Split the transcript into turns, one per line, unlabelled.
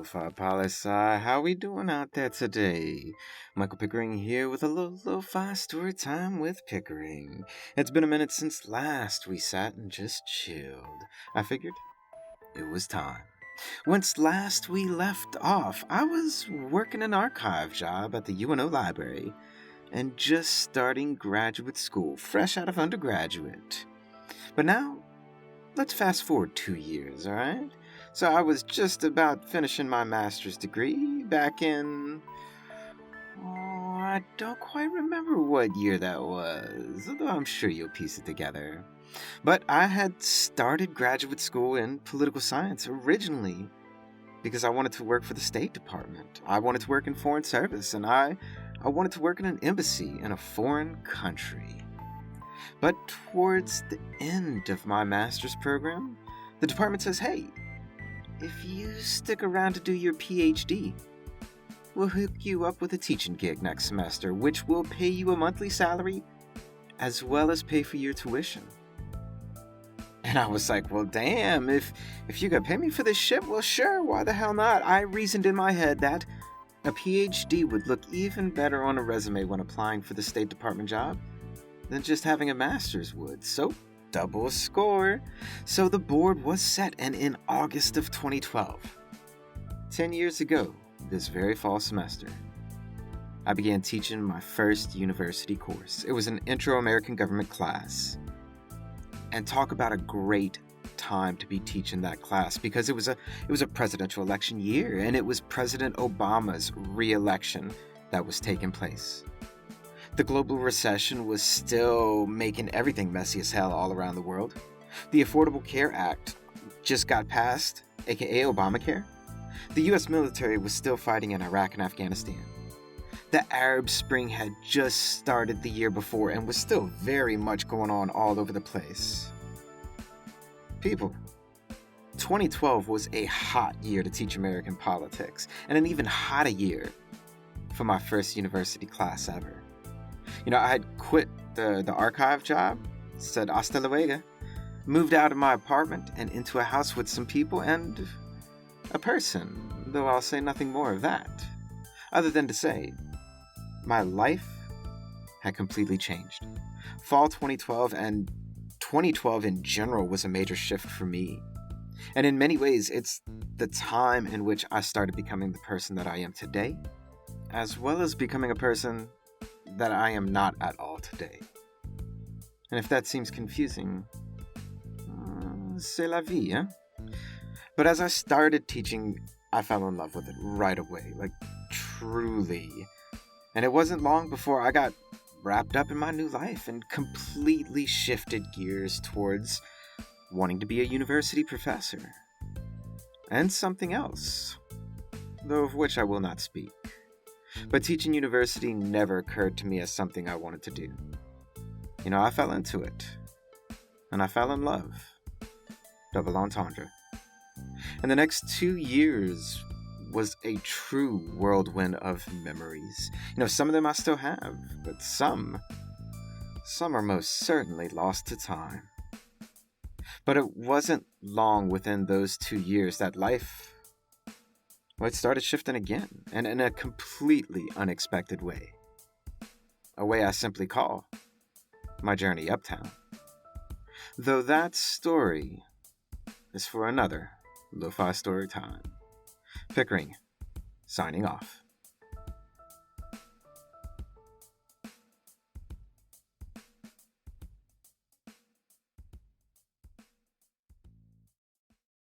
Lofi Poli Sci. How we doing out there today? Michael Pickering here with a little lo-fi story time with Pickering. It's been a minute since last we sat and just chilled. I figured it was time. Once last we left off, I was working an archive job at the UNO library and just starting graduate school, fresh out of undergraduate. But now, let's fast forward 2 years, alright? So I was just about finishing my master's degree back in... I don't quite remember what year that was, although I'm sure you'll piece it together. But I had started graduate school in political science originally because I wanted to work for the State Department. I wanted to work in foreign service, and I wanted to work in an embassy in a foreign country. But towards the end of my master's program, the department says, hey, if you stick around to do your PhD, we'll hook you up with a teaching gig next semester, which will pay you a monthly salary as well as pay for your tuition. And I was like, well, damn, if you could pay me for this shit, well, sure, why the hell not? I reasoned in my head that a PhD would look even better on a resume when applying for the State Department job than just having a master's would. So, double score. So the board was set, and in August of 2012, 10 years ago, this very fall semester, I began teaching my first university course. It was an Intro American Government class. And talk about a great time to be teaching that class, because it was a presidential election year, and it was President Obama's re-election that was taking place. The global recession was still making everything messy as hell all around the world. The Affordable Care Act just got passed, aka Obamacare. The US military was still fighting in Iraq and Afghanistan. The Arab Spring had just started the year before and was still very much going on all over the place. People, 2012 was a hot year to teach American politics, and an even hotter year for my first university class ever. I had quit the archive job, said hasta luego, moved out of my apartment and into a house with some people and a person, though I'll say nothing more of that, other than to say, my life had completely changed. Fall 2012 and 2012 in general was a major shift for me. And in many ways, it's the time in which I started becoming the person that I am today, as well as becoming a person that I am not at all today. And if that seems confusing, c'est la vie, eh? But as I started teaching, I fell in love with it right away, like truly. And it wasn't long before I got wrapped up in my new life and completely shifted gears towards wanting to be a university professor. And something else, though of which I will not speak. But teaching university never occurred to me as something I wanted to do. I fell into it. And I fell in love. Double entendre. And the next 2 years was a true whirlwind of memories. Some of them I still have, but some are most certainly lost to time. But it wasn't long within those 2 years that life, it started shifting again, and in a completely unexpected way. A way I simply call my journey uptown. Though that story is for another Lo-Fi story time. Pickering, signing off.